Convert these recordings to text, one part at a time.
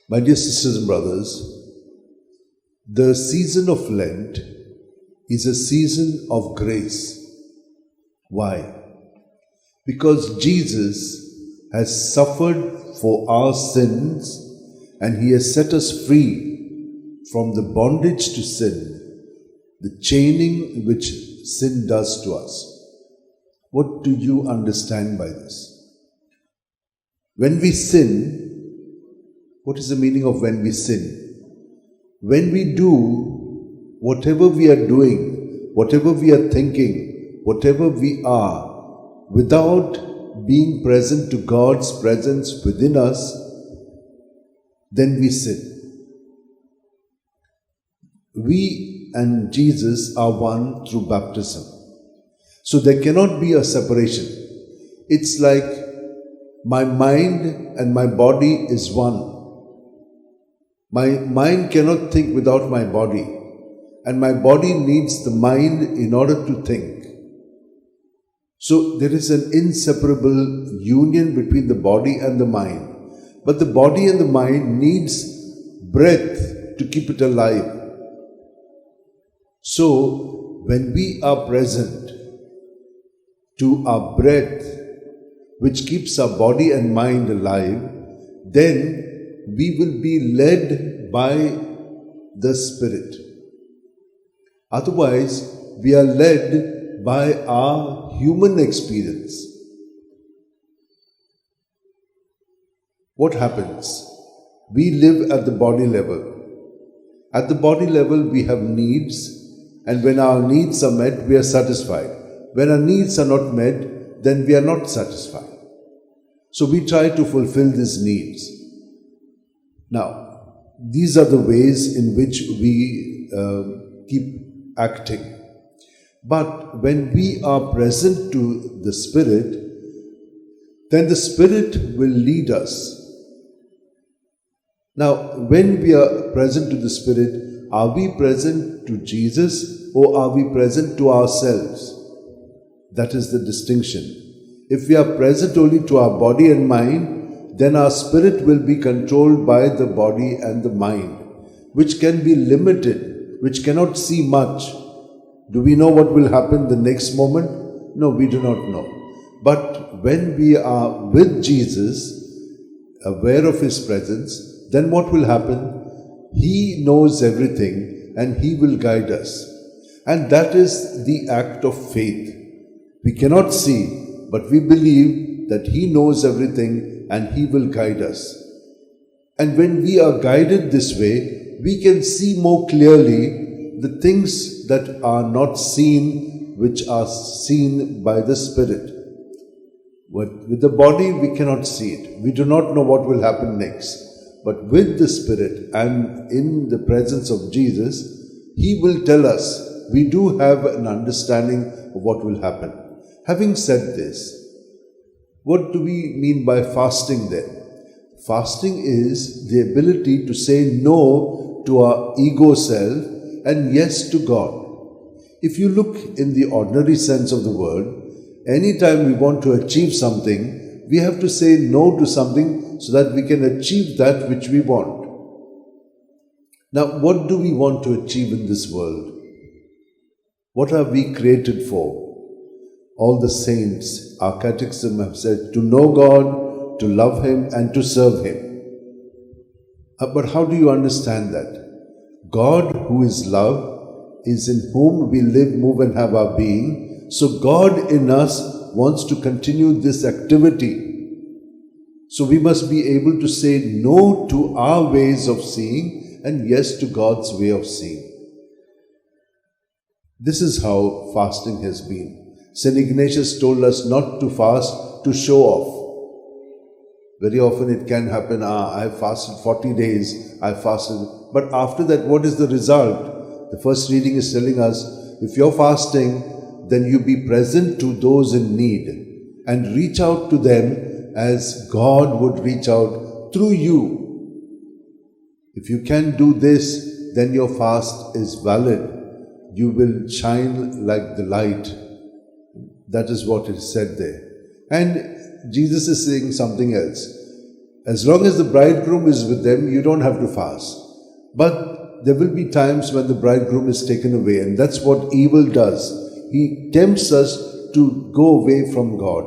My dear sisters and brothers, the season of Lent is a season of grace. Why? Because Jesus has suffered for our sins and He has set us free from the bondage to sin, the chaining which sin does to us. What do you understand by this? When we sin, what is the meaning of when we sin? When we do whatever we are doing, whatever we are thinking, whatever we are, without being present to God's presence within us, then we sin. We and Jesus are one through baptism. So there cannot be a separation. It's like my mind and my body is one. My mind cannot think without my body, and my body needs the mind in order to think. So there is an inseparable union between the body and the mind. But the body and the mind needs breath to keep it alive. So when we are present to our breath, which keeps our body and mind alive, then we will be led by the Spirit. Otherwise, we are led by our human experience. What happens? We live at the body level. At the body level, we have needs, and when our needs are met, we are satisfied. When our needs are not met, then we are not satisfied. So we try to fulfill these needs. Now, these are the ways in which we keep acting. But when we are present to the Spirit, then the Spirit will lead us. Now, when we are present to the Spirit, are we present to Jesus or are we present to ourselves? That is the distinction. If we are present only to our body and mind, then our spirit will be controlled by the body and the mind, which can be limited, which cannot see much. Do we know what will happen the next moment? No, we do not know. But when we are with Jesus, aware of His presence, then what will happen? He knows everything and He will guide us. And that is the act of faith. We cannot see, but we believe that He knows everything and He will guide us. And when we are guided this way, we can see more clearly the things that are not seen, which are seen by the Spirit. With the body, we cannot see it. We do not know what will happen next. But with the Spirit and in the presence of Jesus, He will tell us. We do have an understanding of what will happen. Having said this, what do we mean by fasting then? Fasting is the ability to say no to our ego self and yes to God. If you look in the ordinary sense of the word, anytime we want to achieve something, we have to say no to something so that we can achieve that which we want. Now, what do we want to achieve in this world? What are we created for? All the saints, our catechism have said, to know God, to love Him, and to serve Him. But how do you understand that? God, who is love, is in whom we live, move, and have our being. So God in us wants to continue this activity. So we must be able to say no to our ways of seeing and yes to God's way of seeing. This is how fasting has been. St. Ignatius told us not to fast to show off. Very often it can happen, I fasted 40 days, I fasted. But after that, what is the result? The first reading is telling us, if you're fasting, then you be present to those in need and reach out to them as God would reach out through you. If you can do this, then your fast is valid. You will shine like the light. That is what is said there. And Jesus is saying something else. As long as the bridegroom is with them, you don't have to fast. But there will be times when the bridegroom is taken away, and that's what evil does. He tempts us to go away from God,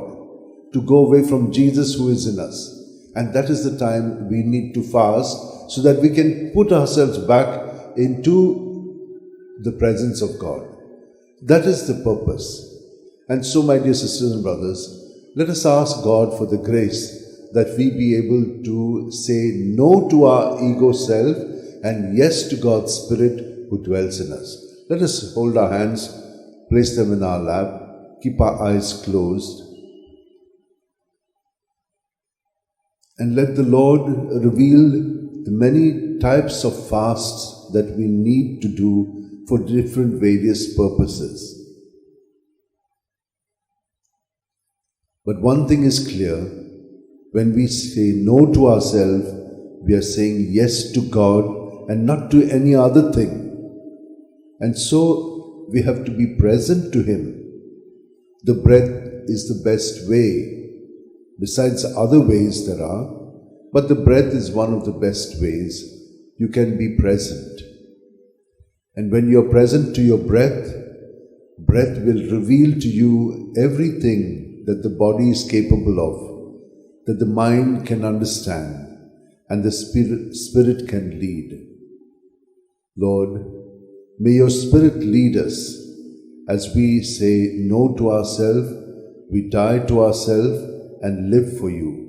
to go away from Jesus who is in us. And that is the time we need to fast so that we can put ourselves back into the presence of God. That is the purpose. And so, my dear sisters and brothers, let us ask God for the grace that we be able to say no to our ego self and yes to God's Spirit who dwells in us. Let us hold our hands, place them in our lap, keep our eyes closed, and let the Lord reveal the many types of fasts that we need to do for different various purposes. But one thing is clear, when we say no to ourselves, we are saying yes to God and not to any other thing. And so we have to be present to Him. The breath is the best way. Besides other ways there are, but the breath is one of the best ways. You can be present. And when you are present to your breath, breath will reveal to you everything that the body is capable of, that the mind can understand, and the spirit can lead. Lord, may your Spirit lead us as we say no to ourselves, we die to ourselves and live for you.